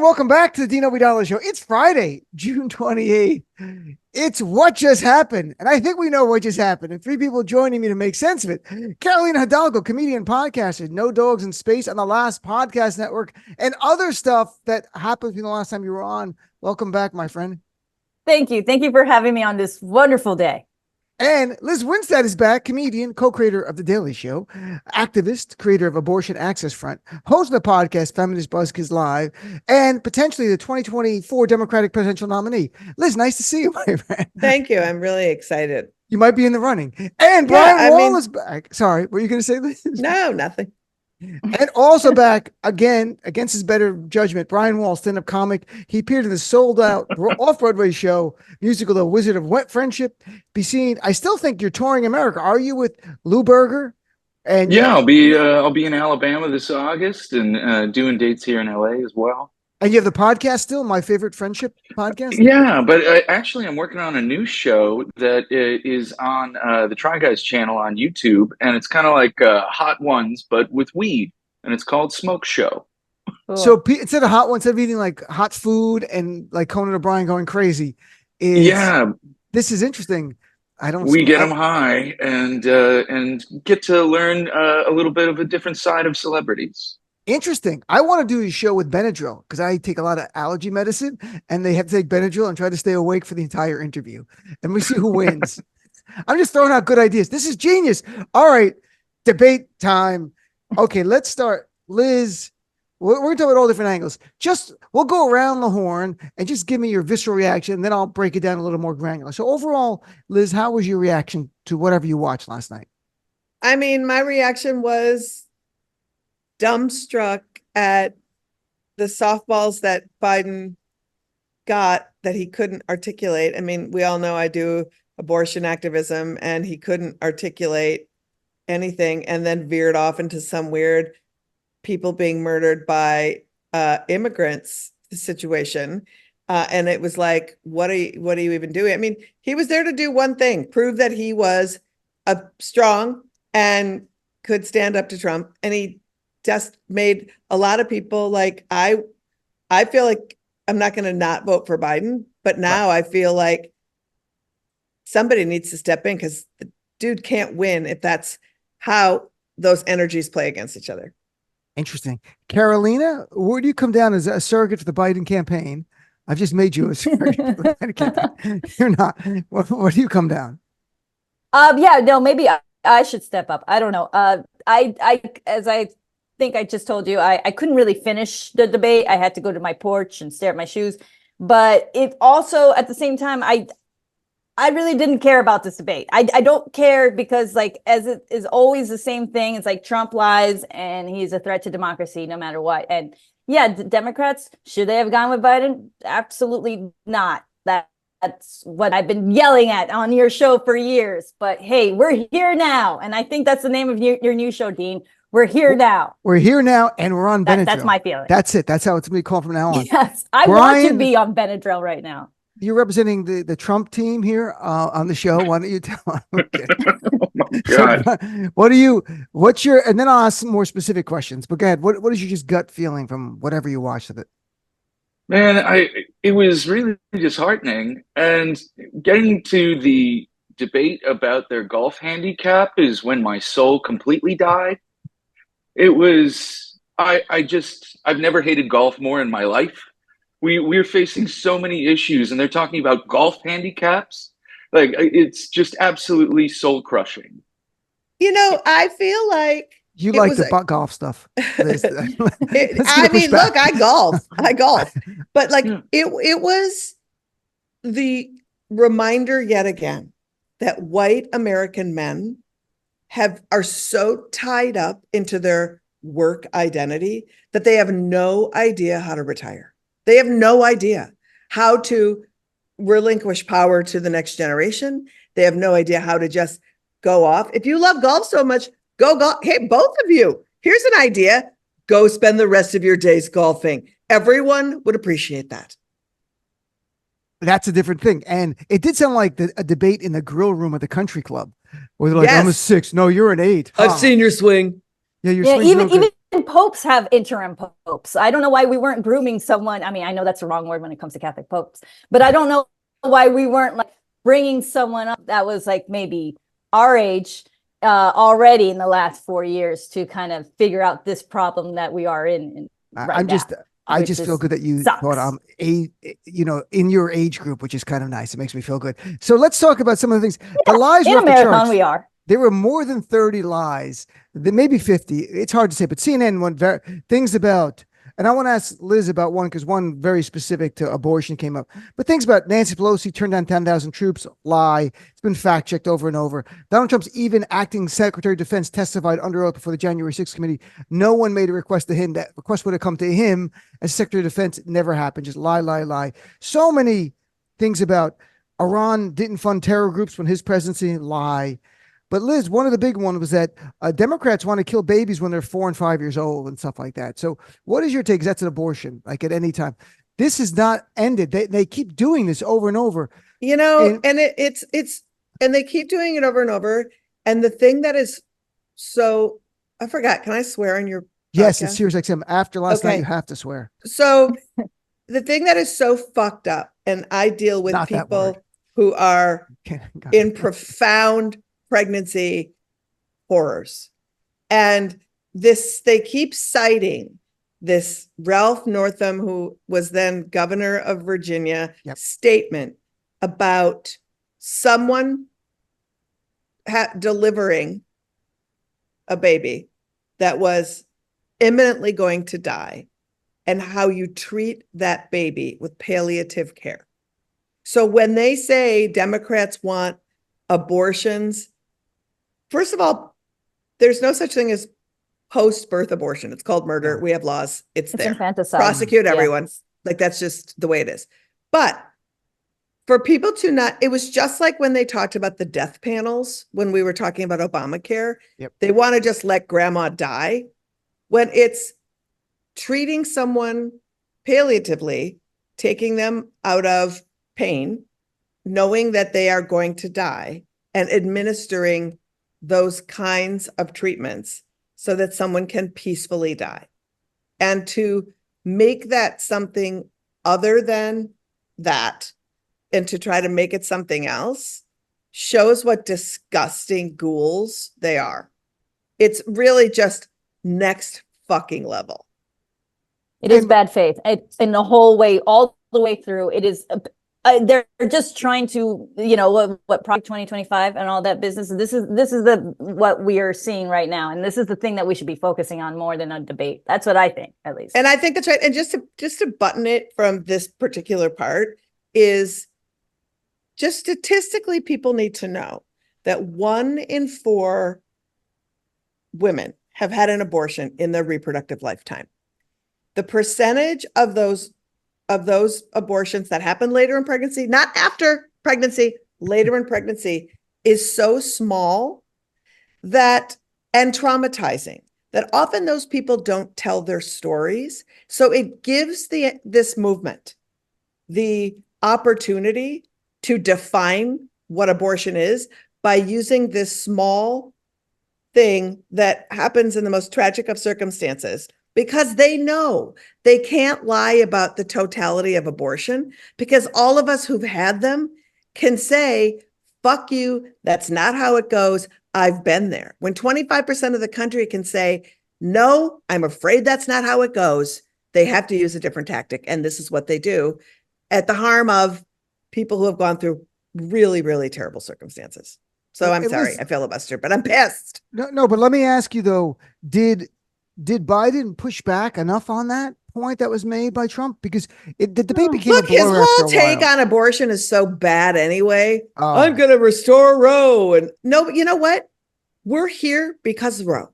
Welcome back to the Dean Obeidallah Show. It's Friday, June 28th. It's what just happened. And I think we know what just happened. And three people joining me to make sense of it. Carolina Hidalgo, comedian, podcaster, No Dogs in Space on the Last Podcast Network, and other stuff that happened from the last time you were on. Welcome back, my friend. Thank you. Thank you for having me on this wonderful day. And Lizz Winstead is back, comedian, co-creator of The Daily Show, activist, creator of Abortion Access Front, host of the podcast Feminist Buzzkids Live, and potentially the 2024 Democratic presidential nominee. Liz, nice to see you, my friend. Thank you. I'm really excited. You might be in the running. And Brian Wohl is back. Sorry, what were you going to say, Liz? No, nothing. And also back again, against his better judgment, Brian Wohl, stand-up comic. He appeared in the sold-out off-Broadway show, musical The Wizard of Wet Friendship. Be seen. I still think you're touring America. Are you with Lou Berger? And yeah, I'll be in Alabama this August and doing dates here in LA as well. And you have the podcast still, My Favorite Friendship podcast? Yeah, but actually I'm working on a new show that is on the Try Guys channel on YouTube, and it's kind of like Hot Ones, but with weed, and it's called Smoke Show. Cool. So instead of hot ones, instead of eating like hot food and like Conan O'Brien going crazy, this is interesting. We get them high and get to learn a little bit of a different side of celebrities. Interesting. I want to do a show with Benadryl because I take a lot of allergy medicine and they have to take Benadryl and try to stay awake for the entire interview. And we see who wins. I'm just throwing out good ideas. This is genius. All right. Debate time. Okay, let's start. Liz, we're going to talk about all different angles. We'll go around the horn and just give me your visceral reaction. And then I'll break it down a little more granular. So overall, Liz, how was your reaction to whatever you watched last night? I mean, my reaction was dumbstruck at the softballs that Biden got that he couldn't articulate. I mean, we all know I do abortion activism, and he couldn't articulate anything and then veered off into some weird people being murdered by immigrants situation. And it was like, what are you even doing? I mean, he was there to do one thing, prove that he was strong and could stand up to Trump. And he just made a lot of people like, I feel like I'm not going to not vote for Biden, but now I feel like somebody needs to step in because the dude can't win if that's how those energies play against each other. Interesting. Carolina, where do you come down as a surrogate for the Biden campaign? I've just made you a surrogate for the Biden campaign. You're not. Where do you come down? Maybe I should step up. I don't know. As I think I just told you, I couldn't really finish the debate. I had to go to my porch and stare at my shoes. But it also, at the same time, I really didn't care about this debate. I don't care because, like, as it is always the same thing. It's like Trump lies and he's a threat to democracy no matter what. And yeah, Democrats, should they have gone with Biden? Absolutely not. That's what I've been yelling at on your show for years. But hey, we're here now. And I think that's the name of your new show, Dean. We're here now. We're here now, and we're on Benadryl. That's my feeling. That's it. That's how it's going to be called from now on. Yes, I want to be on Benadryl right now. You're representing the Trump team here on the show. Why don't you tell them? Okay. Oh my God. So, and then I'll ask some more specific questions. But go ahead. What is your just gut feeling from whatever you watched of it? Man, it was really disheartening. And getting to the debate about their golf handicap is when my soul completely died. It was, I've never hated golf more in my life. We're facing so many issues, and they're talking about golf handicaps. Like, it's just absolutely soul crushing. You know, I feel like you like the golf stuff. I mean, look, I golf, but like it was the reminder yet again that white American men are so tied up into their work identity that they have no idea how to retire. They have no idea how to relinquish power to the next generation. They have no idea how to just go off. If you love golf so much, go golf. Hey, both of you, here's an idea. Go spend the rest of your days golfing. Everyone would appreciate that. That's a different thing. And it did sound like a debate in the grill room at the country club where they're like, yes. I'm a 6. No, you're an 8. I've seen your swing. Yeah, your swing. Even even popes have interim popes. I don't know why we weren't grooming someone. I mean, I know that's the wrong word when it comes to Catholic popes, but I don't know why we weren't like bringing someone up that was like maybe our age already in the last 4 years to kind of figure out this problem that we are in right now. I just feel good that you thought I'm in your age group, which is kind of nice. It makes me feel good. So let's talk about some of the things. The lies in were off the America, charts. we are. There were more than 30 lies, maybe 50. It's hard to say, but CNN went things about, and I want to ask Liz about one because one very specific to abortion came up. But things about Nancy Pelosi turned down 10,000 troops, lie. It's been fact checked over and over. Donald Trump's even acting Secretary of Defense testified under oath before the January 6th committee. No one made a request to him. That request would have come to him as Secretary of Defense. It never happened. Just lie, lie, lie. So many things about Iran didn't fund terror groups when his presidency, lie. But Liz, one of the big ones was that Democrats want to kill babies when they're 4 and 5 years old and stuff like that. So what is your take? 'Cause that's an abortion, like at any time. This is not ended. They keep doing this over and over. And and they keep doing it over and over. And the thing that is so, I forgot, can I swear on your Yes, podcast? it's SiriusXM. After last night, you have to swear. So the thing that is so fucked up, and I deal with people who are in profound pregnancy horrors. And they keep citing this Ralph Northam, who was then governor of Virginia, statement about someone delivering a baby that was imminently going to die and how you treat that baby with palliative care. So when they say Democrats want abortions, first of all, there's no such thing as post-birth abortion. It's called murder. We have laws. It's there. Infanticide. Prosecute everyone. Like, that's just the way it is. But for people to not, it was just like when they talked about the death panels, when we were talking about Obamacare, they want to just let grandma die. When it's treating someone palliatively, taking them out of pain, knowing that they are going to die, and administering those kinds of treatments so that someone can peacefully die. And to make that something other than that, and to try to make it something else, shows what disgusting ghouls they are. It's really just next fucking level. It is bad faith. In the whole way, all the way through, it is they're just trying to, what Project 2025 and all that business. This is what we are seeing right now, and this is the thing that we should be focusing on more than a debate. That's what I think, at least. And I think that's right. And just to button it from this particular part is just statistically, people need to know that 1 in 4 women have had an abortion in their reproductive lifetime. The percentage of those abortions that happen later in pregnancy, not after pregnancy, later in pregnancy, is so small and traumatizing that often those people don't tell their stories. So it gives this movement the opportunity to define what abortion is by using this small thing that happens in the most tragic of circumstances, because they know they can't lie about the totality of abortion, because all of us who've had them can say, fuck you, that's not how it goes. I've been there. When 25% of the country can say, no, I'm afraid that's not how it goes, they have to use a different tactic. And this is what they do at the harm of people who have gone through really, really terrible circumstances. So I'm sorry, I filibustered, but I'm pissed. No, but let me ask you though, did Biden push back enough on that point that was made by Trump? Because the debate became a blur. His whole take on abortion is so bad anyway. I'm going to restore Roe. And no, but you know what? We're here because of Roe.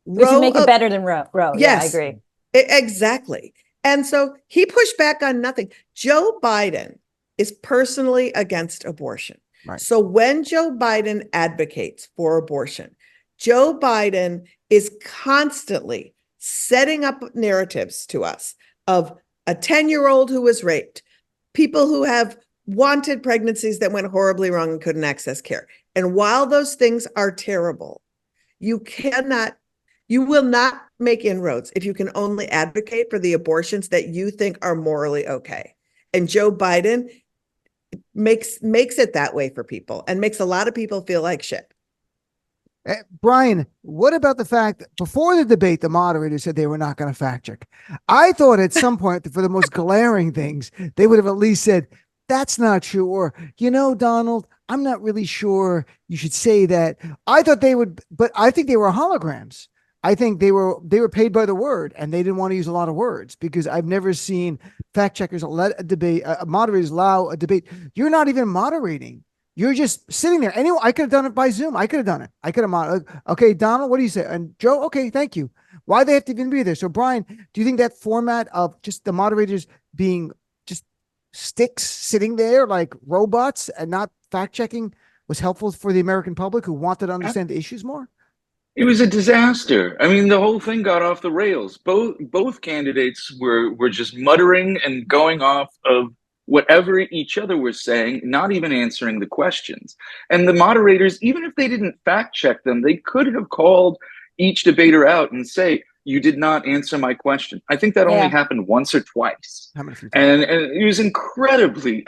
We should make it better than Roe. Yes, yeah, I agree. Exactly. And so he pushed back on nothing. Joe Biden is personally against abortion. Right. So when Joe Biden advocates for abortion, Joe Biden is constantly setting up narratives to us of a 10-year-old who was raped, people who have wanted pregnancies that went horribly wrong and couldn't access care. And while those things are terrible, you will not make inroads if you can only advocate for the abortions that you think are morally okay. And Joe Biden makes it that way for people and makes a lot of people feel like shit. Brian, what about the fact that before the debate, the moderator said they were not going to fact check? I thought at some point for the most glaring things, they would have at least said, that's not true. Or, Donald, I'm not really sure you should say that. I thought they would, but I think they were holograms. I think they were paid by the word and they didn't want to use a lot of words because I've never seen fact checkers let a debate, moderators allow a debate. You're not even moderating. You're just sitting there. Anyway, I could have done it by Zoom. I could have done it. I could have okay, Donald, what do you say? And Joe, okay, thank you. Why they have to even be there? So, Brian, do you think that format of just the moderators being just sticks sitting there like robots and not fact checking was helpful for the American public who wanted to understand the issues more? It was a disaster. I mean, the whole thing got off the rails. Both candidates were just muttering and going off of whatever each other was saying, not even answering the questions. And the moderators, even if they didn't fact check them, they could have called each debater out and say, you did not answer my question. I think that only happened once or twice. How many times? And it was incredibly,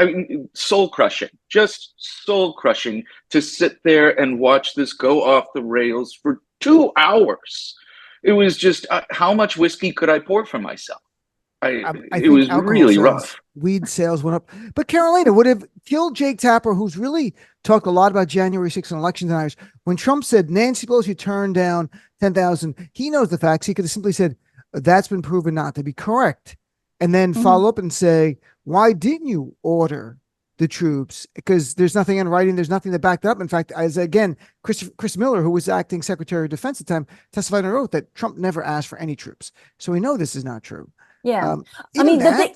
soul crushing, just soul crushing to sit there and watch this go off the rails for 2 hours. It was just, how much whiskey could I pour for myself? It was really rough. Weed sales went up. But Carolina would have killed Jake Tapper, who's really talked a lot about January 6th and election deniers. When Trump said Nancy Pelosi turned down 10,000, he knows the facts. He could have simply said, that's been proven not to be correct. And then follow up and say, why didn't you order the troops? Because there's nothing in writing. There's nothing to back that up. In fact, as again, Chris Miller, who was acting Secretary of Defense at the time, testified under oath that Trump never asked for any troops. So we know this is not true. Yeah. I mean, the thing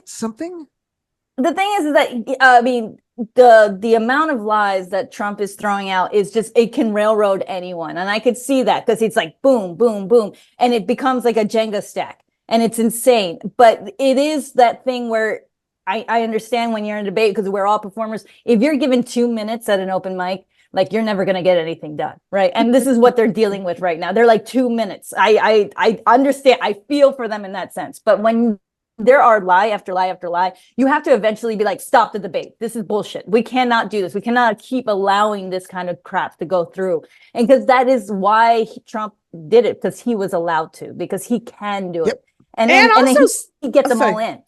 is that, the amount of lies that Trump is throwing out is just, it can railroad anyone. And I could see that because it's like boom, boom, boom. And it becomes like a Jenga stack and it's insane. But it is that thing where I understand when you're in a debate because we're all performers. If you're given 2 minutes at an open mic, like you're never going to get anything done. Right. And this is what they're dealing with right now. They're like 2 minutes. I understand. I feel for them in that sense. But when there are lie after lie after lie, you have to eventually be like, stop the debate. This is bullshit. We cannot do this. We cannot keep allowing this kind of crap to go through. And because that is why Trump did it, because he was allowed to, because he can do it. And then he gets them all in.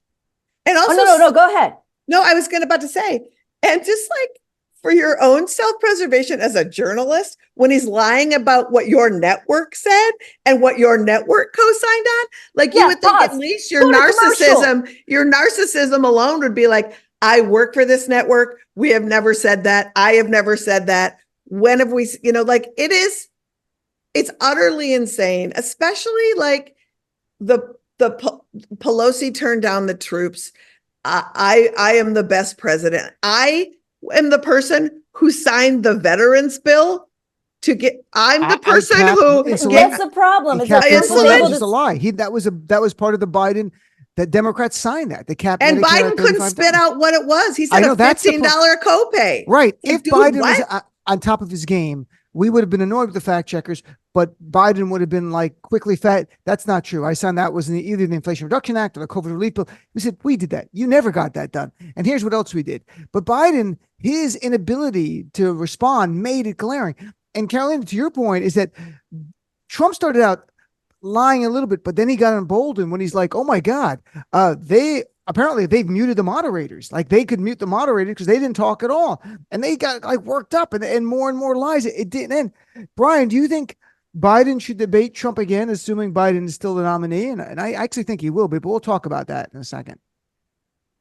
And also, no, go ahead. No, I was about to say, and just like for your own self-preservation as a journalist, when he's lying about what your network said and what your network co-signed on, like you would think at least your narcissism alone would be like, I work for this network. We have never said that. I have never said that. When have we, it's utterly insane, especially like the Pelosi turned down the troops. I am the best president. I am the person who signed the veterans bill I'm the person who gets the problem. That was a lie. That was part of the Biden. The Democrats signed that. They capped and Biden couldn't spit out what it was. He said a $15 copay. Right. If Biden was on top of his game, we would have been annoyed with the fact checkers, but Biden would have been like quickly fat. That's not true. I signed that was either the Inflation Reduction Act or the COVID relief bill. We said, we did that. You never got that done. And here's what else we did. But Biden, his inability to respond made it glaring. And Carolina, to your point, is that Trump started out lying a little bit, but then he got emboldened when he's like, oh my God, they've muted the moderators. Like they could mute the moderator because they didn't talk at all. And they got like worked up and more lies. It didn't end. Brian, do you think Biden should debate Trump again, assuming Biden is still the nominee? And I actually think he will be, but we'll talk about that in a second.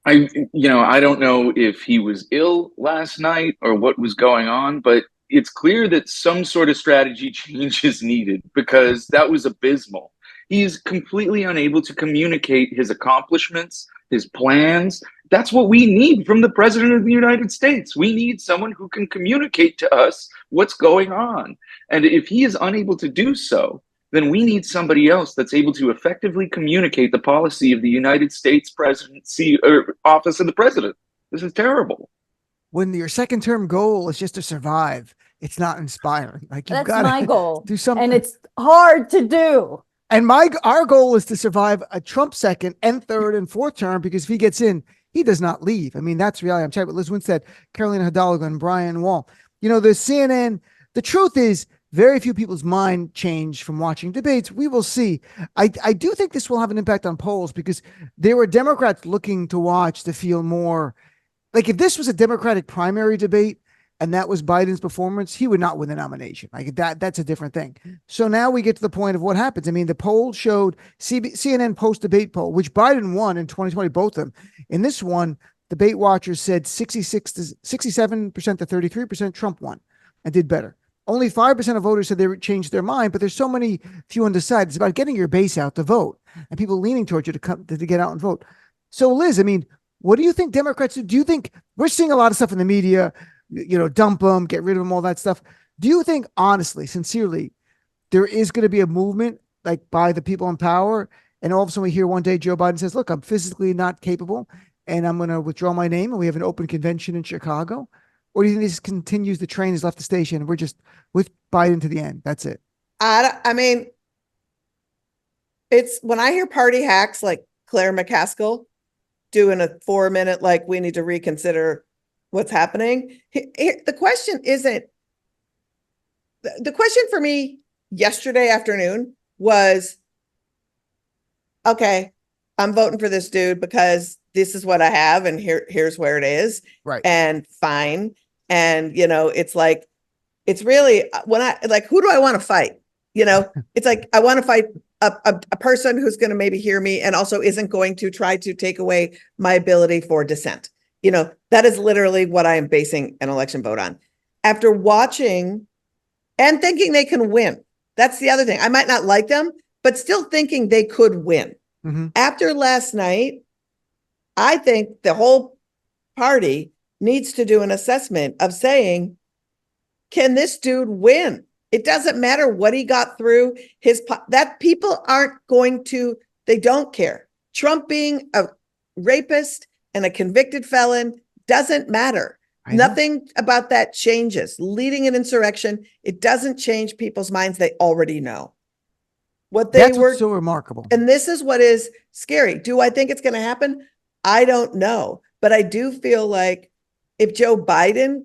I don't know if he was ill last night or what was going on, but it's clear that some sort of strategy change is needed because that was abysmal. He is completely unable to communicate his accomplishments, his plans. That's what we need from the president of the United States. We need someone who can communicate to us what's going on. And if he is unable to do so, then we need somebody else that's able to effectively communicate the policy of the United States presidency or office of the president. This is terrible. When your second term goal is just to survive, it's not inspiring. Like that's my goal. Do something. And it's hard to do. And our goal is to survive a Trump second and third and fourth term, because if he gets in, he does not leave. I mean, that's reality. I'm chatting with Lizz Winstead, Carolina Hidalgo, and Brian Wohl. You know, the CNN, the truth is very few people's mind change from watching debates. We will see. I do think this will have an impact on polls, because there were Democrats looking to watch to feel more like, if this was a Democratic primary debate and that was Biden's performance, he would not win the nomination. Like that's a different thing. So now we get to the point of what happens. I mean, the poll showed CNN post-debate poll, which Biden won in 2020, both of them. In this one, debate watchers said 67% to 33% Trump won and did better. Only 5% of voters said they changed their mind, but there's so many few undecided. It's about getting your base out to vote and people leaning towards you to get out and vote. So Liz, I mean, what do you think Democrats do? Do you think we're seeing a lot of stuff in the media, you know, dump them, get rid of them, all that stuff? Do you think, honestly, sincerely, there is going to be a movement like by the people in power, and all of a sudden we hear one day Joe Biden says, look, I'm physically not capable and I'm going to withdraw my name, and we have an open convention in Chicago? Or do you think this continues, the train has left the station and we're just with Biden to the end? That's it. I mean, it's when I hear party hacks like Claire McCaskill doing a 4-minute, like, we need to reconsider what's happening. The question isn't, the question for me yesterday afternoon was, okay, I'm voting for this dude because this is what I have and here's where it is. Right. And fine. And, you know, it's like, it's really when I like, who do I want to fight? You know, it's like, I want to fight a person who's going to maybe hear me and also isn't going to try to take away my ability for dissent. You know, that is literally what I am basing an election vote on. After watching and thinking they can win. That's the other thing. I might not like them, but still thinking they could win. Mm-hmm. After last night, I think the whole party needs to do an assessment of saying, can this dude win? It doesn't matter what he got through that people aren't going to, they don't care. Trump being a rapist and a convicted felon doesn't matter. Nothing about that changes. Leading an insurrection, it doesn't change people's minds. They already know what they That's were. What's so remarkable. And this is what is scary. Do I think it's going to happen? I don't know. But I do feel like if Joe Biden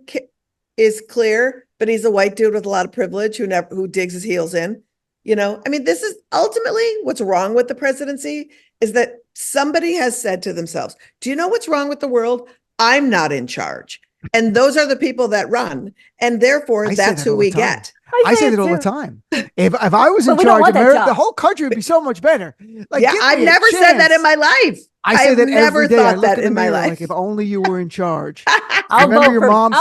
is clear, but he's a white dude with a lot of privilege who digs his heels in, you know, I mean, this is ultimately what's wrong with the presidency, is that somebody has said to themselves, do you know what's wrong with the world? I'm not in charge. And those are the people that run. And therefore, that's who we get. I say that all the time. If I was in charge, America, the whole country would be so much better. Like, yeah, I've never said that in my life. I say that never every day. thought that in my life. Like, if only you were in charge. I'll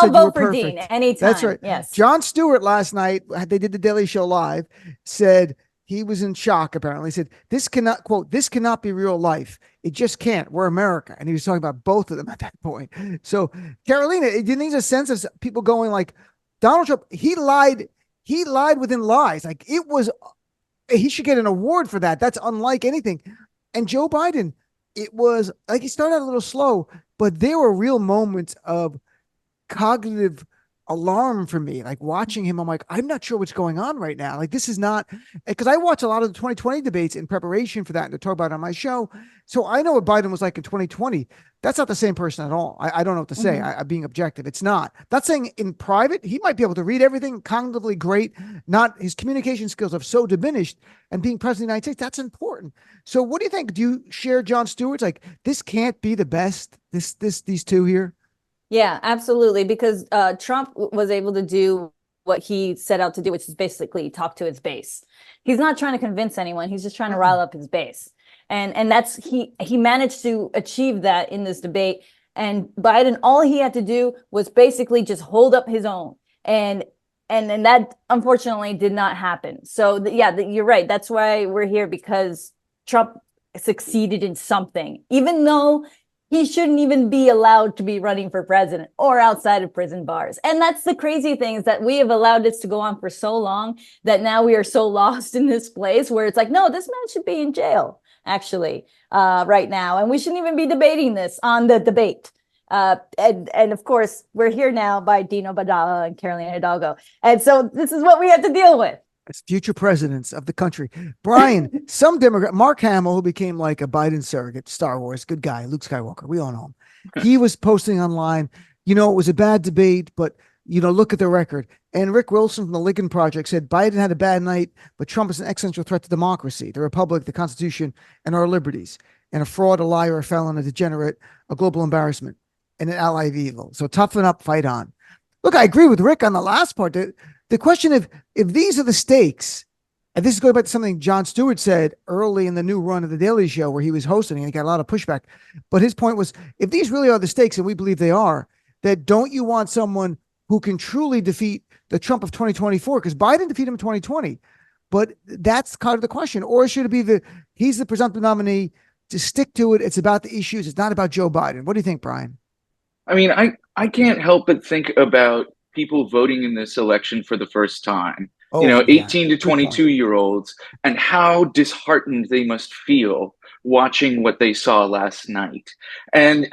vote for Dean anytime. That's right. Yes. Jon Stewart last night, they did the Daily Show live, said he was in shock. Apparently, he said this cannot, quote, this cannot be real life. It just can't. We're America. And he was talking about both of them at that point. So, Carolina, it needs a sense of people going like, Donald Trump, he lied within lies. Like, it was, he should get an award for that. That's unlike anything. And Joe Biden, it was like, he started out a little slow, but there were real moments of cognitive alarm for me. Like, watching him, I'm like, I'm not sure what's going on right now. Like, this is not, because I watch a lot of the 2020 debates in preparation for that and to talk about it on my show. So I know what Biden was like in 2020. That's not the same person at all. I don't know what to say. I'm being objective. It's not. Not saying in private, he might be able to read everything, cognitively great. Not, his communication skills have so diminished, and being president of the United States, that's important. So what do you think? Do you share Jon Stewart's, like, this can't be the best, these two here? Yeah, absolutely. Because Trump was able to do what he set out to do, which is basically talk to his base. He's not trying to convince anyone. He's just trying to rile up his base. And that's, he managed to achieve that in this debate. And Biden, all he had to do was basically just hold up his own. And that unfortunately did not happen. So you're right. That's why we're here, because Trump succeeded in something, even though he shouldn't even be allowed to be running for president or outside of prison bars. And that's the crazy thing, is that we have allowed this to go on for so long that now we are so lost in this place where it's like, no, this man should be in jail, actually, right now. And we shouldn't even be debating this on the debate. And of course, we're here now by Dean Obeidallah and Carolina Hidalgo. And so this is what we have to deal with. as future presidents of the country. Brian, some Democrat, Mark Hamill, who became like a Biden surrogate, Star Wars, good guy, Luke Skywalker, we all know him. He was posting online, it was a bad debate, but look at the record. And Rick Wilson from the Lincoln Project said Biden had a bad night, but Trump is an existential threat to democracy, the republic, the Constitution, and our liberties, and a fraud, a liar, a felon, a degenerate, a global embarrassment, and an ally of evil. So toughen up, fight on. Look, I agree with Rick on the last part. The question of if these are the stakes, and this is going back to something Jon Stewart said early in the new run of The Daily Show where he was hosting and he got a lot of pushback. But his point was, if these really are the stakes, and we believe they are, that don't you want someone who can truly defeat the Trump of 2024? Because Biden defeated him in 2020. But that's kind of the question. Or should it be he's the presumptive nominee, to stick to it? It's about the issues. It's not about Joe Biden. What do you think, Brian? I mean, I can't help but think about people voting in this election for the first time, 18 to 22-year-olds, and how disheartened they must feel watching what they saw last night, and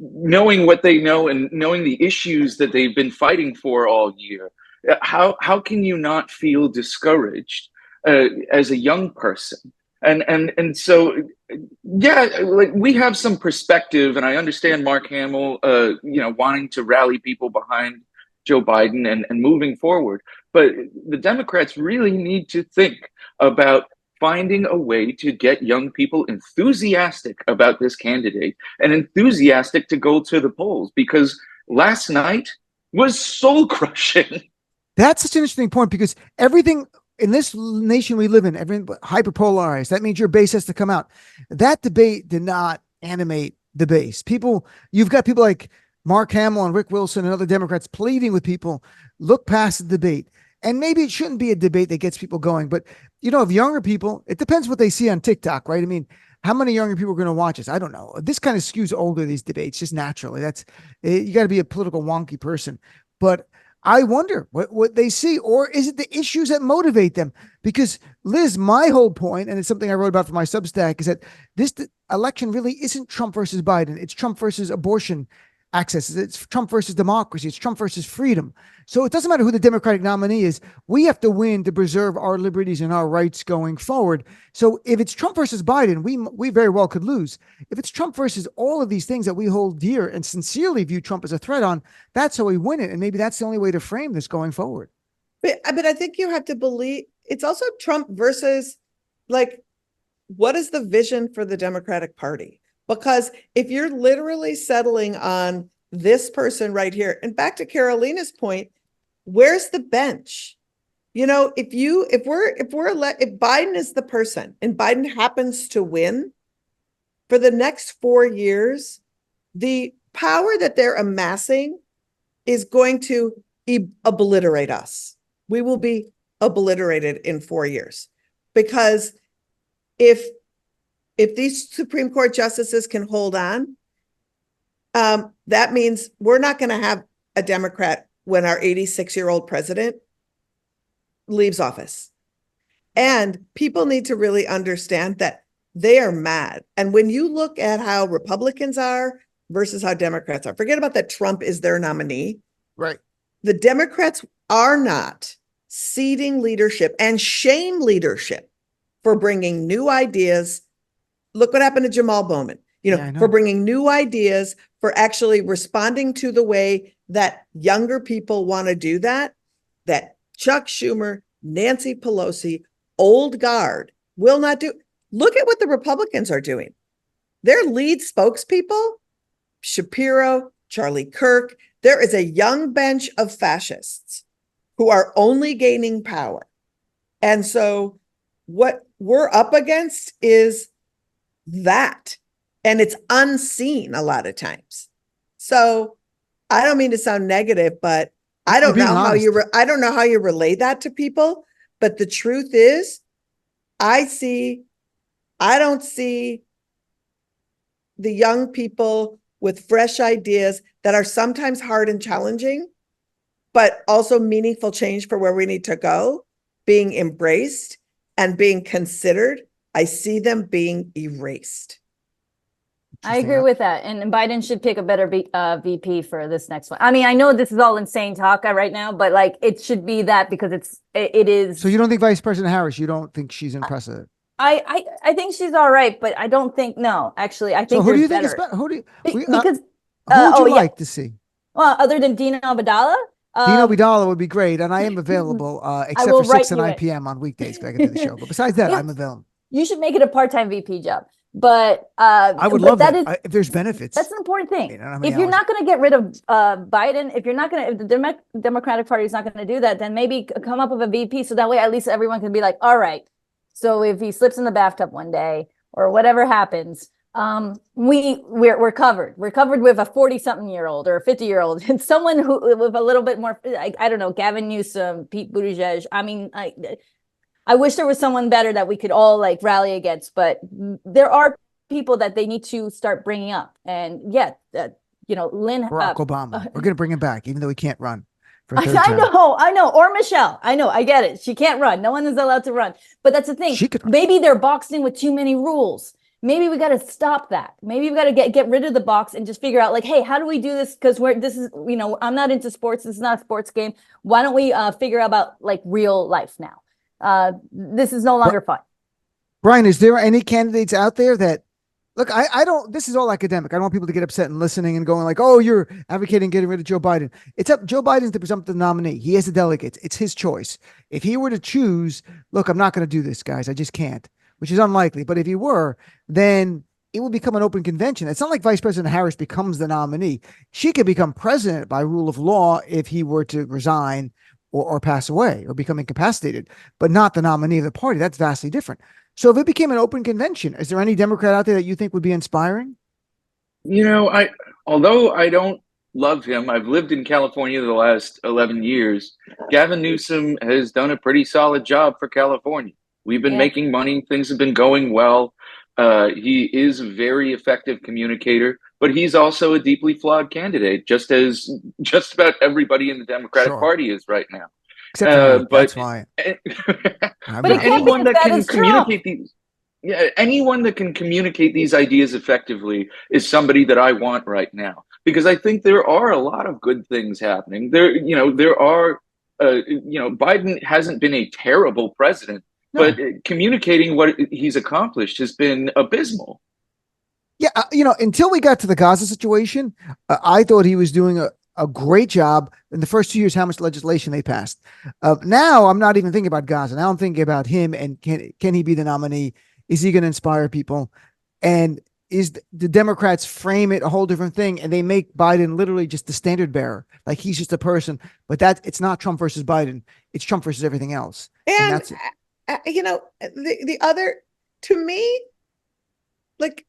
knowing what they know and knowing the issues that they've been fighting for all year. How can you not feel discouraged as a young person? And so, yeah, like, we have some perspective, and I understand Mark Hamill, wanting to rally people behind Joe Biden and moving forward. But the Democrats really need to think about finding a way to get young people enthusiastic about this candidate and enthusiastic to go to the polls, because last night was soul crushing. That's such an interesting point, because everything in this nation we live in, everything hyperpolarized. That means your base has to come out. That debate did not animate the base. You've got people like Mark Hamill and Rick Wilson and other Democrats pleading with people, look past the debate. And maybe it shouldn't be a debate that gets people going. But, if younger people, it depends what they see on TikTok, right? I mean, how many younger people are going to watch this? I don't know. This kind of skews older, these debates, just naturally. You got to be a political wonky person. But I wonder what they see, or is it the issues that motivate them? Because, Liz, my whole point, and it's something I wrote about for my Substack, is that this election really isn't Trump versus Biden. It's Trump versus abortion access. It's Trump versus democracy. It's Trump versus freedom. So it doesn't matter who the Democratic nominee is. We have to win to preserve our liberties and our rights going forward. So if it's Trump versus Biden, we very well could lose. If it's Trump versus all of these things that we hold dear and sincerely view Trump as a threat on, that's how we win it. And maybe that's the only way to frame this going forward. But I think you have to believe it's also Trump versus, like, what is the vision for the Democratic Party? Because if you're literally settling on this person right here, and back to Carolina's point, where's the bench? If Biden is the person and Biden happens to win for the next 4 years, the power that they're amassing is going to obliterate us. We will be obliterated in 4 years, because if these Supreme Court justices can hold on, that means we're not going to have a Democrat when our 86-year-old president leaves office. And people need to really understand that they are mad. And when you look at how Republicans are versus how Democrats are, forget about that Trump is their nominee. Right. The Democrats are not ceding leadership and shame leadership for bringing new ideas. Look what happened to Jamal Bowman, for bringing new ideas, for actually responding to the way that younger people want to do that Chuck Schumer, Nancy Pelosi, old guard will not do. Look at what the Republicans are doing. Their lead spokespeople, Shapiro, Charlie Kirk, there is a young bench of fascists who are only gaining power. And so what we're up against is that, and it's unseen a lot of times. So I don't mean to sound negative, but I don't know how you relay that to people. But the truth is, I don't see the young people with fresh ideas that are sometimes hard and challenging, but also meaningful change for where we need to go, being embraced and being considered. I see them being erased. I agree with that. And Biden should pick a better VP for this next one. I mean, I know this is all insane talk right now, but like it should be that because it is. So you don't think Vice President Harris, you don't think she's impressive? I think she's all right, but I don't think, no, actually, I think so who do you better. think is better? Who because who would you like to see? Well, other than Dean Obeidallah? Dean Obeidallah would be great. And I am available except for 6 to 9 p.m. on weekdays because I get to the show. But besides that, I'm available. You should make it a part-time VP job. But I would love that if there's benefits. That's an important thing. If you're not going to get rid of Biden, if the Democratic Party is not going to do that, then maybe come up with a VP so that way at least everyone can be like, all right, so if he slips in the bathtub one day or whatever happens, we're covered. We're covered with a 40-something-year-old or a 50-year-old and someone who with a little bit more, I don't know, Gavin Newsom, Pete Buttigieg. I mean, I wish there was someone better that we could all like rally against, but there are people that they need to start bringing up. And Lynn. Barack Obama. We're going to bring him back, even though he can't run. For I know. Or Michelle. I know. I get it. She can't run. No one is allowed to run. But that's the thing. Maybe they're boxing with too many rules. Maybe we got to stop that. Maybe we got to get rid of the box and just figure out like, hey, how do we do this? Because I'm not into sports. This is not a sports game. Why don't we figure out about like real life now? This is no longer fun. Brian, is there any candidates out there that look, I don't, this is all academic. I don't want people to get upset and listening and going like, oh, you're advocating getting rid of Joe Biden. Joe Biden's the presumptive nominee. He has the delegates. It's his choice. If he were to choose, look, I'm not going to do this, guys. I just can't, which is unlikely. But if he were, then it will become an open convention. It's not like Vice President Harris becomes the nominee. She could become president by rule of law if he were to resign or pass away or become incapacitated, but not the nominee of the party. That's vastly different. So if it became an open convention, is there any Democrat out there that you think would be inspiring? Although I don't love him, I've lived in California the last 11 years. Gavin Newsom has done a pretty solid job for California. We've been making money. Things have been going well. He is a very effective communicator, but he's also a deeply flawed candidate, just as just about everybody in the Democratic Party is right now. Except that's why. But anyone that can communicate anyone that can communicate these ideas effectively is somebody that I want right now, because I think there are a lot of good things happening. Biden hasn't been a terrible president. No. But communicating what he's accomplished has been abysmal. Yeah, until we got to the Gaza situation, I thought he was doing a great job in the first 2 years, how much legislation they passed. Now I'm not even thinking about Gaza. Now I'm thinking about him and can he be the nominee? Is he going to inspire people? And is the Democrats frame it a whole different thing and they make Biden literally just the standard bearer. Like he's just a person, but it's not Trump versus Biden. It's Trump versus everything else. And that's it. The other, to me, like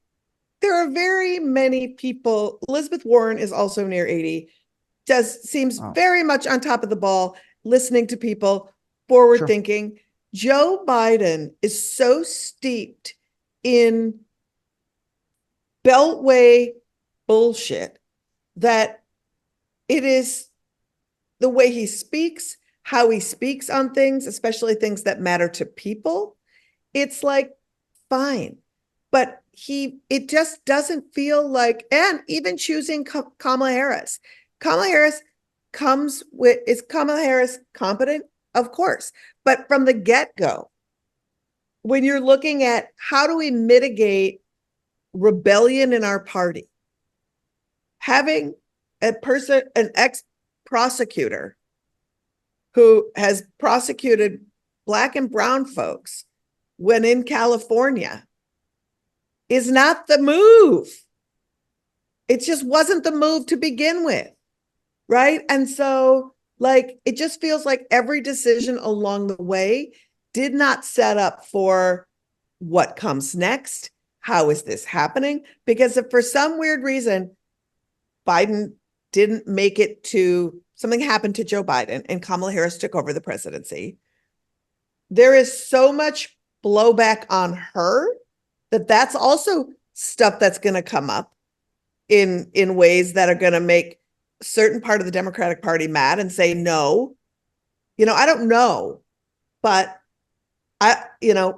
there are very many people. Elizabeth Warren is also near 80, seems very much on top of the ball, listening to people, forward thinking. Joe Biden is so steeped in beltway bullshit that it is the way he speaks, how he speaks on things, especially things that matter to people. It's like, fine. But it just doesn't feel like, and even choosing Kamala Harris. Is Kamala Harris competent? Of course. But from the get-go, when you're looking at how do we mitigate rebellion in our party, having an ex-prosecutor who has prosecuted Black and brown folks when in California is not the move. It just wasn't the move to begin with, right? And so, it just feels like every decision along the way did not set up for what comes next. How is this happening? Because if for some weird reason, Biden didn't make it to something happened to Joe Biden and Kamala Harris took over the presidency, there is so much blowback on her that's also stuff that's going to come up in ways that are going to make a certain part of the Democratic Party mad and say no. I don't know, but the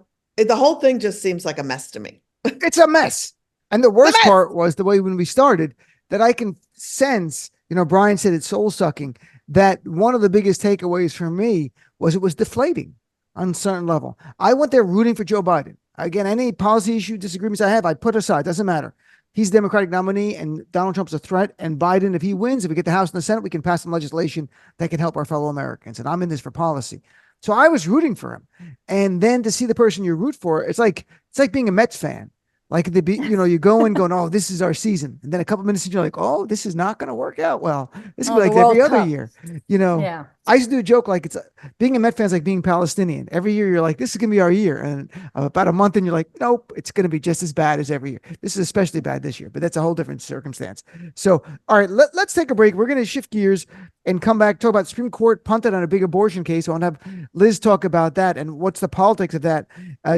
whole thing just seems like a mess to me. It's a mess. And the worst part was the way when we started that I can sense, Brian said it's soul sucking, that one of the biggest takeaways for me was it was deflating on a certain level. I went there rooting for Joe Biden. Again, any policy issue disagreements I have, I put aside. Doesn't matter. He's the Democratic nominee and Donald Trump's a threat. And Biden, if he wins, if we get the House and the Senate, we can pass some legislation that can help our fellow Americans. And I'm in this for policy. So I was rooting for him. And then to see the person you root for, it's like being a Mets fan. Like you go in going, oh, this is our season. And then a couple minutes in, you're like, oh, this is not going to work out well. This is like every other year. Yeah. I used to do a joke like being a Met fan is like being Palestinian. Every year you're like, this is going to be our year. And about a month in, you're like, nope, it's going to be just as bad as every year. This is especially bad this year, but that's a whole different circumstance. So, all right, let's take a break. We're going to shift gears and come back, talk about Supreme Court punted on a big abortion case. I want to have Liz talk about that and what's the politics of that.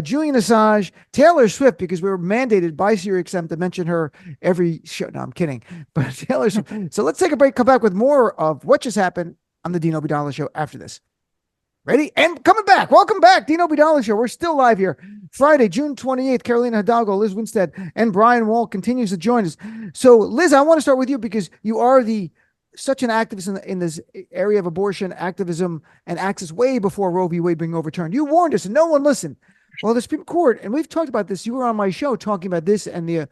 Julian Assange, Taylor Swift, because we were mandated by SiriusXM to mention her every show. No, I'm kidding. But Taylor Swift. So let's take a break, come back with more of what just happened on the Dean Obeidallah Show after this. Ready? And coming back. Welcome back, Dean Obeidallah Show. We're still live here. Friday, June 28th, Carolina Hidalgo, Lizz Winstead, and Brian Wohl continues to join us. So, Liz, I want to start with you because you are such an activist in this area of abortion activism and access way before Roe v. Wade being overturned. You warned us and no one listened. Well, the Supreme Court, and we've talked about this. You were on my show talking about this and the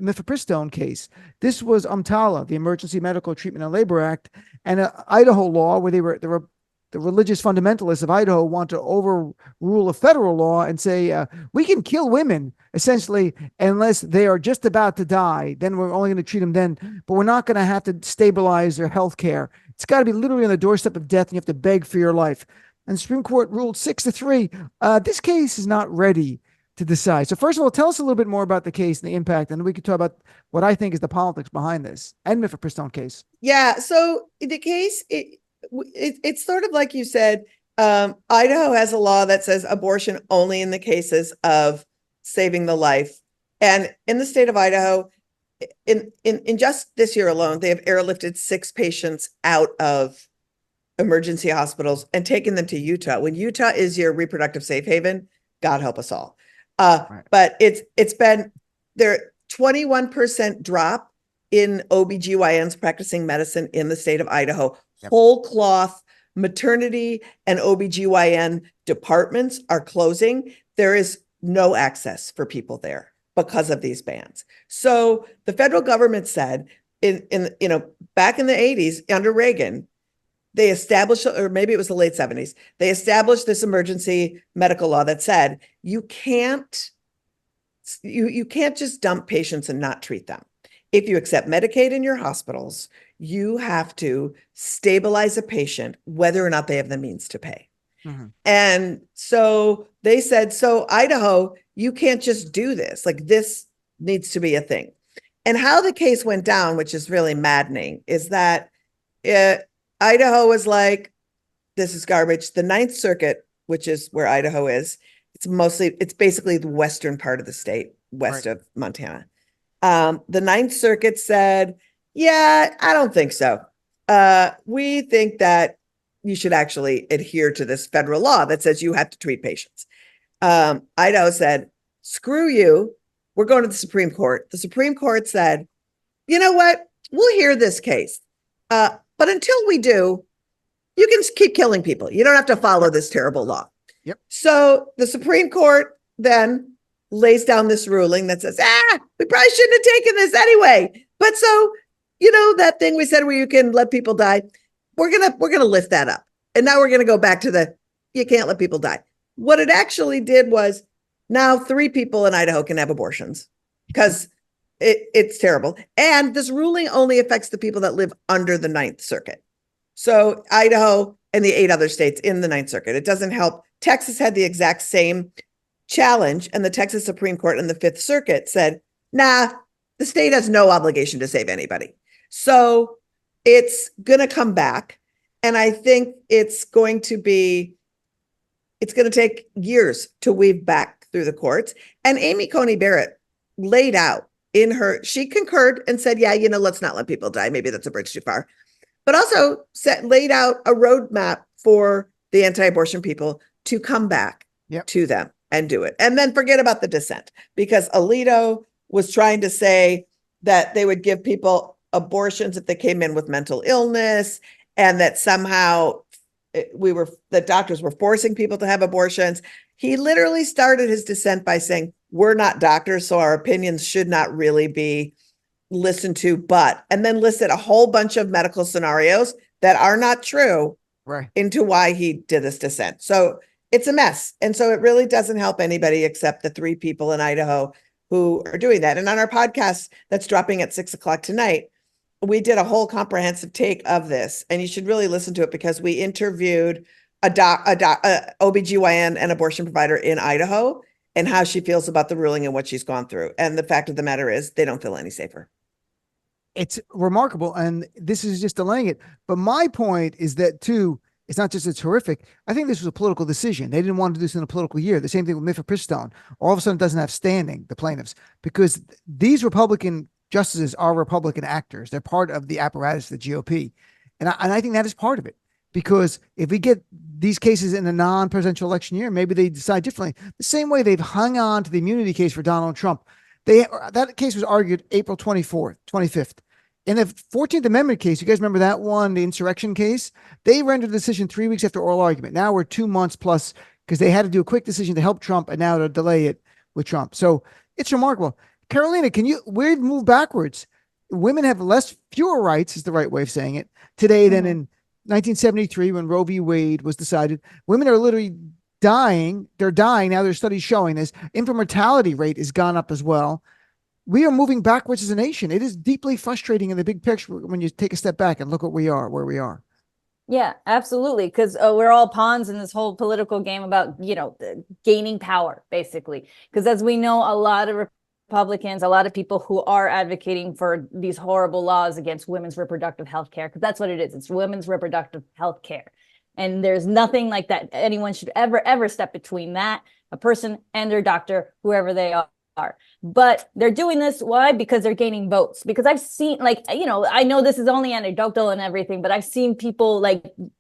mifepristone case. This was UMTALA, the Emergency Medical Treatment and Labor Act, and an Idaho law where the religious fundamentalists of Idaho want to overrule a federal law and say we can kill women essentially unless they are just about to die. Then we're only going to treat them then, but we're not going to have to stabilize their health care. It's got to be literally on the doorstep of death, and you have to beg for your life. And the Supreme Court ruled 6-3. This case is not ready to decide. So first of all, tell us a little bit more about the case and the impact, and then we can talk about what I think is the politics behind this and mifepristone case. Yeah. So the case, it's sort of like you said, Idaho has a law that says abortion only in the cases of saving the life. And in the state of Idaho, in just this year alone, they have airlifted 6 patients out of emergency hospitals and taken them to Utah. When Utah is your reproductive safe haven, God help us all. Right. But it's been there 21% drop in OBGYNs practicing medicine in the state of Idaho. Yep. Whole cloth maternity and OBGYN departments are closing. There is no access for people there because of these bans. So the federal government said in back in the 80s under Reagan, they established, or maybe it was the late 70s, they established this emergency medical law that said you can't just dump patients and not treat them. If you accept Medicaid in your hospitals, you have to stabilize a patient, whether or not they have the means to pay. Mm-hmm. And so they said, so Idaho, you can't just do this. Like, this needs to be a thing. And how the case went down, which is really maddening, is that Idaho was like, this is garbage. The Ninth Circuit, which is where Idaho is, it's basically the western part of the state, west of Montana. The Ninth Circuit said, yeah, I don't think so. We think that you should actually adhere to this federal law that says you have to treat patients. Idaho said, screw you. We're going to the Supreme Court. The Supreme Court said, you know what? We'll hear this case. But until we do, you can keep killing people. You don't have to follow this terrible law. Yep. So the Supreme Court then lays down this ruling that says, we probably shouldn't have taken this anyway. But so, that thing we said where you can let people die, we're gonna lift that up. And now we're gonna go back to you can't let people die. What it actually did was now 3 people in Idaho can have abortions because it's terrible. And this ruling only affects the people that live under the Ninth Circuit. So Idaho and the 8 other states in the Ninth Circuit. It doesn't help. Texas had the exact same challenge, and the Texas Supreme Court and the Fifth Circuit said, nah, the state has no obligation to save anybody. So it's going to come back. And I think it's going to take years to weave back through the courts. And Amy Coney Barrett laid out she concurred and said, yeah, let's not let people die. Maybe that's a bridge too far. But also laid out a roadmap for the anti-abortion people to come back to them and do it. And then forget about the dissent, because Alito was trying to say that they would give people abortions if they came in with mental illness, and that somehow the doctors were forcing people to have abortions. He literally started his dissent by saying, we're not doctors, so our opinions should not really be listened to, and then listed a whole bunch of medical scenarios that are not true into why he did this dissent. So it's a mess. And so it really doesn't help anybody except the 3 people in Idaho who are doing that. And on our podcast that's dropping at 6:00 tonight, we did a whole comprehensive take of this, and you should really listen to it because we interviewed a OBGYN and abortion provider in Idaho and how she feels about the ruling and what she's gone through. And the fact of the matter is they don't feel any safer. It's remarkable. And this is just delaying it. But my point is that too, it's not just it's horrific. I think this was a political decision. They didn't want to do this in a political year. The same thing with mifepristone. All of a sudden it doesn't have standing, the plaintiffs, because these Republican justices are Republican actors. They're part of the apparatus of the GOP. And I think that is part of it, because if we get these cases in a non-presidential election year, maybe they decide differently. The same way they've hung on to the immunity case for Donald Trump. That case was argued April 25th. In the 14th Amendment case, you guys remember that one, the insurrection case? They rendered a decision 3 weeks after oral argument. Now we're 2 months plus because they had to do a quick decision to help Trump and now to delay it with Trump. So it's remarkable. Carolina, we've moved backwards. Women have fewer rights is the right way of saying it today than in 1973 when Roe v. Wade was decided. Women are literally dying. They're dying. Now there's studies showing this. Infant mortality rate has gone up as well. We are moving backwards as a nation. It is deeply frustrating in the big picture when you take a step back and look where we are. Yeah, absolutely. Because we're all pawns in this whole political game about, gaining power, basically. Because as we know, a lot of Republicans, a lot of people who are advocating for these horrible laws against women's reproductive health care, because that's what it is. It's women's reproductive health care. And there's nothing like that. Anyone should ever step between that, a person and their doctor, whoever they are. But they're doing this. Why? Because they're gaining votes. Because I've seen, I know this is only anecdotal and everything, but I've seen people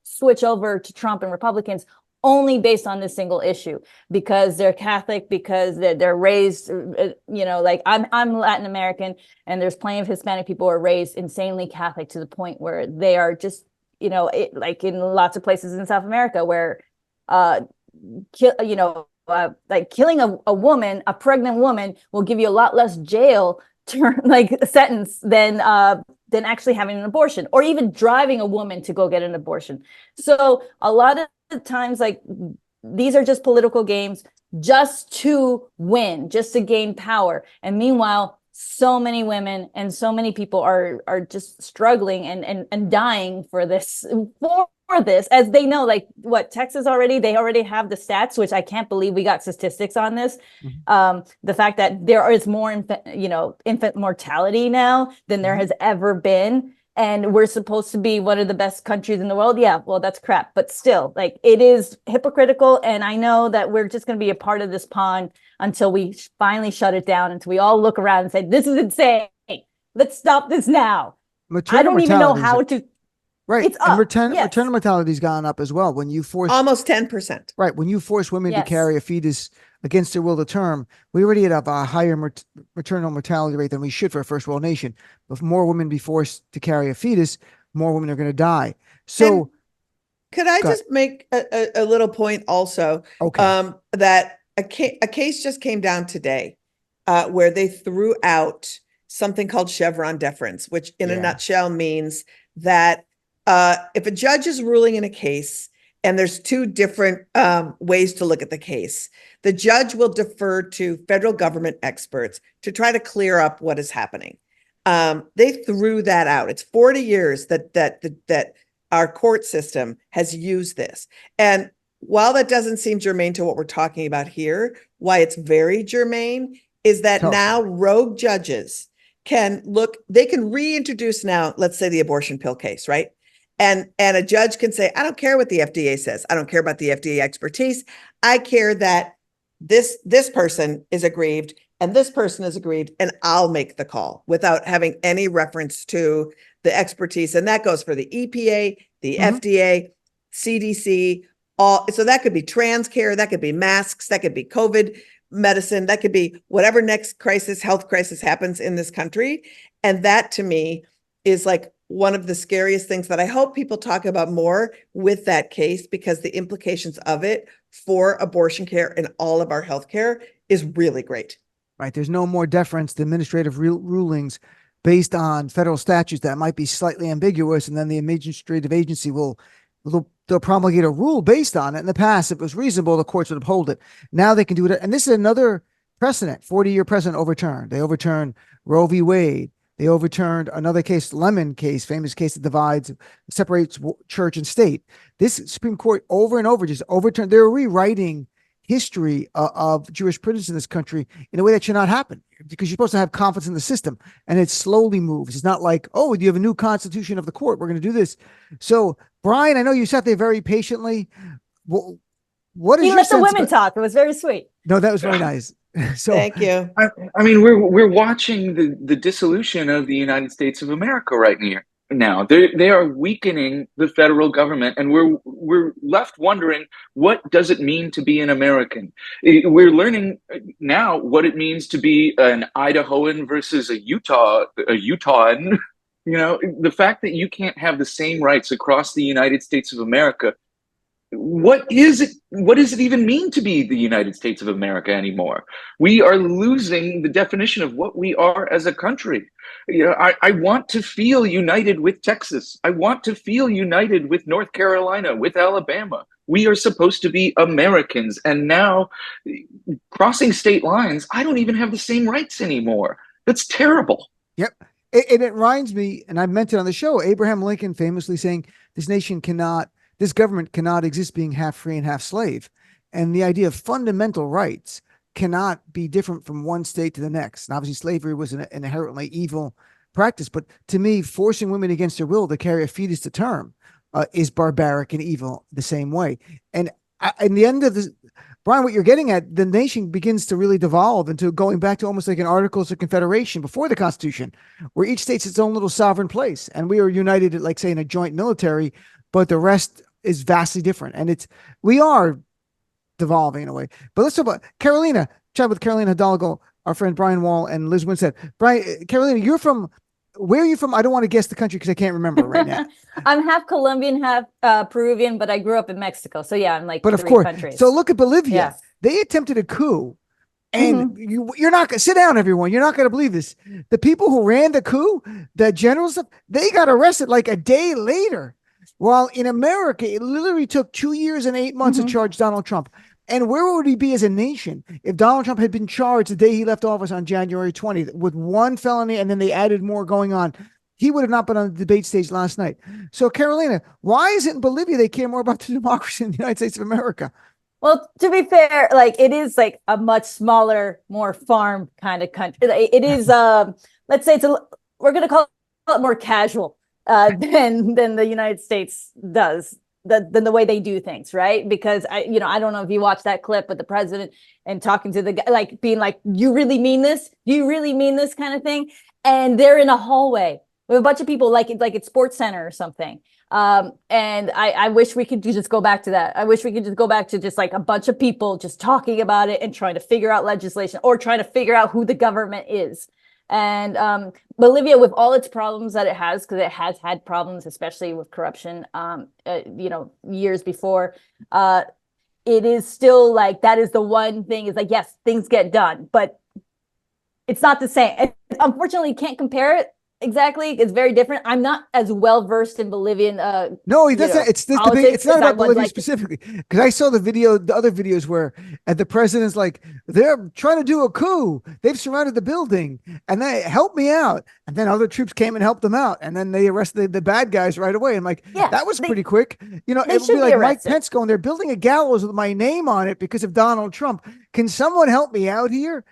switch over to Trump and Republicans only based on this single issue, because they're Catholic, because they're raised, I'm Latin American, and there's plenty of Hispanic people who are raised insanely Catholic to the point where they are just, in lots of places in South America where, killing a woman, a pregnant woman, will give you a lot less jail term, sentence than actually having an abortion, or even driving a woman to go get an abortion. So a lot of the times, these are just political games just to win, just to gain power. And meanwhile, so many women and so many people are just struggling and dying for this, as they know, Texas they already have the stats, which I can't believe we got statistics on this. Mm-hmm. The fact that there is more infant mortality now than there has ever been. And we're supposed to be one of the best countries in the world. Yeah, well, that's crap. But still, it is hypocritical. And I know that we're just going to be a part of this pawn until we finally shut it down, until we all look around and say, this is insane. Let's stop this now. I don't even know how to. Right. It's up. And maternal mortality has gone up as well. When you force almost 10%. Right. When you force women to carry a fetus against their will to term, we already have a higher maternal mortality rate than we should for a first world nation. But if more women be forced to carry a fetus, more women are going to die. So and could I just make a little point also? Okay. That a case just came down today where they threw out something called Chevron deference, which in a nutshell means that if a judge is ruling in a case and there's 2 different ways to look at the case, the judge will defer to federal government experts to try to clear up what is happening. They threw that out. It's 40 years that our court system has used this. And while that doesn't seem germane to what we're talking about here, why it's very germane is that now rogue judges can reintroduce now, let's say the abortion pill case, right? And a judge can say, I don't care what the FDA says. I don't care about the FDA expertise. I care that this person is aggrieved and this person is aggrieved, and I'll make the call without having any reference to the expertise. And that goes for the EPA, the FDA, CDC, all. So that could be trans care, that could be masks, that could be COVID. medicine. That could be whatever next crisis, health crisis happens in this country. And that to me is like one of the scariest things that I hope people talk about more with that case, because the implications of it for abortion care and all of our healthcare is really great. Right. There's no more deference to administrative rulings based on federal statutes that might be slightly ambiguous. And then the administrative agency they'll promulgate a rule based on it. In the past, if it was reasonable, the courts would uphold it. Now they can do it. And this is another precedent, 40-year precedent overturned. They overturned Roe v. Wade. They overturned another case, Lemon case, famous case that separates church and state. This Supreme Court over and over just overturned. They're rewriting history of jurisprudence in this country in a way that should not happen, because you're supposed to have confidence in the system, and it slowly moves. It's not like, oh, you have a new constitution of the court, we're going to do this. So, Brian, I know you sat there very patiently. What is you your let the sense women talk? It was very sweet. No, that was very nice. So thank you. I mean, we're watching the dissolution of the United States of America right now. They are weakening the federal government, and we're left wondering, what does it mean to be an American? We're learning now what it means to be an Idahoan versus a Utahn. You know, the fact that you can't have the same rights across the United States of America. What does it even mean to be the United States of America anymore? We are losing the definition of what we are as a country. You know, I want to feel united with Texas. I want to feel united with North Carolina, with Alabama. We are supposed to be Americans. And now, crossing state lines, I don't even have the same rights anymore. That's terrible. Yep. And it reminds me, and I meant it on the show, Abraham Lincoln famously saying, this government cannot exist being half free and half slave. And the idea of fundamental rights cannot be different from one state to the next. And obviously slavery was an inherently evil practice, but to me, forcing women against their will to carry a fetus to term is barbaric and evil the same way. And in the end of this, Brian, what you're getting at, the nation begins to really devolve into going back to almost like an Articles of Confederation before the Constitution, where each state's its own little sovereign place. And we are united, like say in a joint military, but the rest is vastly different. And we are devolving in a way. But let's talk about Carolina. Chat with Carolina Hidalgo, our friend Brian Wohl, and Lizz Winstead. Carolina, where are you from? I don't want to guess the country because I can't remember right now. I'm half Colombian, half Peruvian, but I grew up in Mexico. So yeah, I'm like but of three course, countries. So look at Bolivia. Yeah. They attempted a coup. And you're not going to sit down, everyone. You're not going to believe this. The people who ran the coup, the generals, they got arrested like a day later. While in America, it literally took 2 years and 8 months to charge Donald Trump. And where would he be as a nation if Donald Trump had been charged the day he left office on January 20th with one felony, and then they added more going on? He would have not been on the debate stage last night. So, Carolina, why is it in Bolivia they care more about the democracy in the United States of America? Well, to be fair, like it is like a much smaller, more farm kind of country. It is, let's say we're going to call it more casual than the United States does, than the way they do things, right? Because I don't know if you watched that clip with the president and talking to the guy, like being like, "You really mean this? Do you really mean this?" kind of thing. And they're in a hallway with a bunch of people, like it's Sports Center or something. And I wish we could just go back to that. I wish we could just go back to just like a bunch of people just talking about it and trying to figure out legislation or trying to figure out who the government is. And Bolivia, with all its problems that it has, because it has had problems, especially with corruption, years before, it is still like, that is the one thing is like, yes, things get done, but it's not the same. And unfortunately, you can't compare it. Exactly. It's very different. I'm not as well versed in Bolivian. No, that's not, it's not about Bolivia specifically. Because I saw the other videos where the president's like, they're trying to do a coup. They've surrounded the building and they helped me out. And then other troops came and helped them out. And then they arrested the bad guys right away. I'm like, that was pretty quick. You know, it would be like Mike Pence going, they're building a gallows with my name on it because of Donald Trump. Can someone help me out here?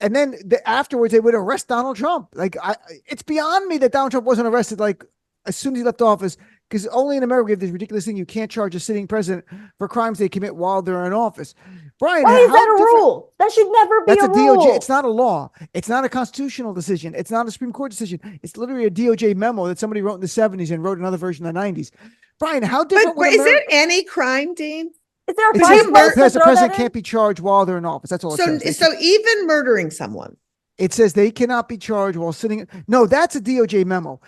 And then afterwards, they would arrest Donald Trump. Like, it's beyond me that Donald Trump wasn't arrested like as soon as he left office, because only in America we have this ridiculous thing: you can't charge a sitting president for crimes they commit while they're in office. Brian, why is that a rule? That should never be a rule. DOJ. It's not a law. It's not a constitutional decision. It's not a Supreme Court decision. It's literally a DOJ memo that somebody wrote in the 70s and wrote another version in the 90s. Brian, how different? But is it any crime, Dean? Is there a It But says you fine mur- press to the throw president that in? can't be charged while they're in office. That's all it So, says. so even murdering someone. It says they cannot be charged while sitting. No, that's a DOJ memo.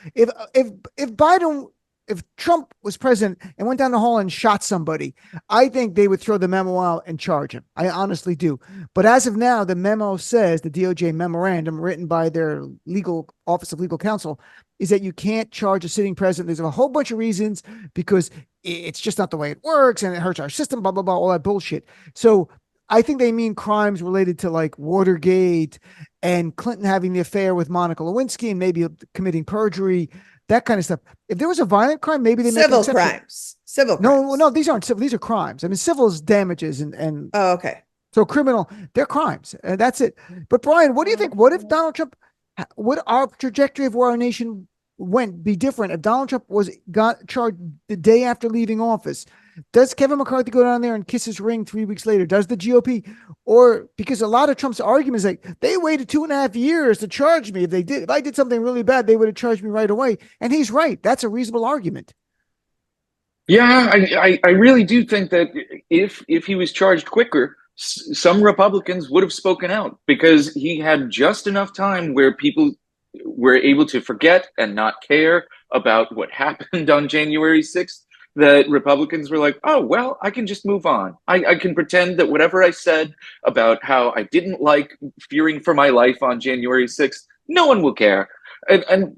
If Trump was president and went down the hall and shot somebody, I think they would throw the memo out and charge him. I honestly do. But as of now, the memo says, the DOJ memorandum written by their legal office of legal counsel, is that you can't charge a sitting president. There's a whole bunch of reasons, because it's just not the way it works and it hurts our system, blah, blah, blah, all that bullshit. So I think they mean crimes related to like Watergate and Clinton having the affair with Monica Lewinsky and maybe committing perjury, that kind of stuff. If there was a violent crime, maybe they make an Civil exception. crimes. Civil No, crimes. no, these aren't civil. These are crimes. I mean, civil is damages and Oh, okay. so criminal, they're crimes. And that's it. But Brian, what do you think? What if Donald Trump, would our trajectory of where our nation went be different if Donald Trump got charged the day after leaving office? Does Kevin McCarthy go down there and kiss his ring 3 weeks later? Does the GOP? Or because a lot of Trump's arguments, like they waited 2.5 years to charge me. If I did something really bad, they would have charged me right away. And he's right. That's a reasonable argument. Yeah, I really do think that if he was charged quicker, some Republicans would have spoken out, because he had just enough time where people were able to forget and not care about what happened on January 6th, that Republicans were like, oh, well, I can just move on. I can pretend that whatever I said about how I didn't like fearing for my life on January 6th, no one will care. And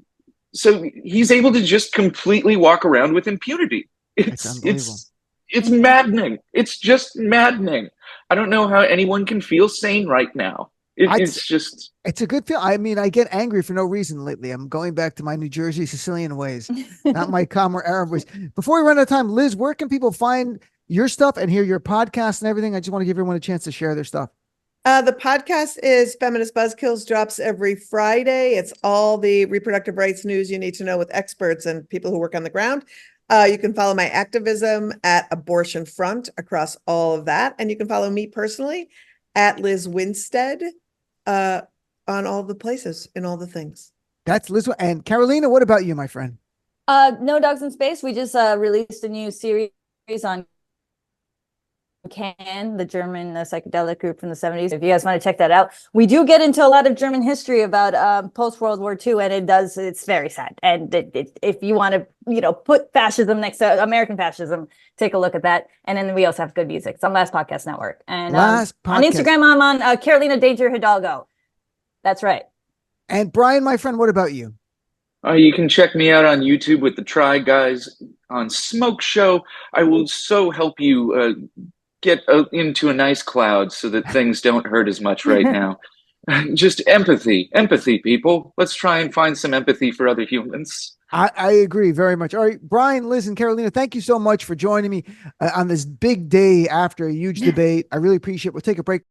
so he's able to just completely walk around with impunity. It's maddening. It's just maddening. I don't know how anyone can feel sane right now. It's a good feel. I mean, I get angry for no reason lately. I'm going back to my New Jersey Sicilian ways, not my calmer Arab ways. Before we run out of time, Liz, where can people find your stuff and hear your podcast and everything? I just want to give everyone a chance to share their stuff. The podcast is Feminist Buzzkills, drops every Friday. It's all the reproductive rights news you need to know with experts and people who work on the ground. You can follow my activism at Abortion Front across all of that. And you can follow me personally at Lizz Winstead on all the places, in all the things. That's Liz. And Carolina, what about you, my friend? No Dogs in Space. We just released a new series on the German psychedelic group from the 70s. If you guys want to check that out, we do get into a lot of German history about post-World War II, and it's very sad. And if you want to, put fascism next to American fascism, take a look at that. And then we also have good music. It's on Last Podcast Network. And on Instagram, I'm on Carolina Danger Hidalgo. That's right. And Brian, my friend, what about you? You can check me out on YouTube with the Try Guys on Smoke Show. I will so help you get into a nice cloud so that things don't hurt as much right now. Just empathy, people. Let's try and find some empathy for other humans. I agree very much. All right, Brian, Liz, and Carolina, thank you so much for joining me on this big day after a huge debate. I really appreciate it. We'll take a break.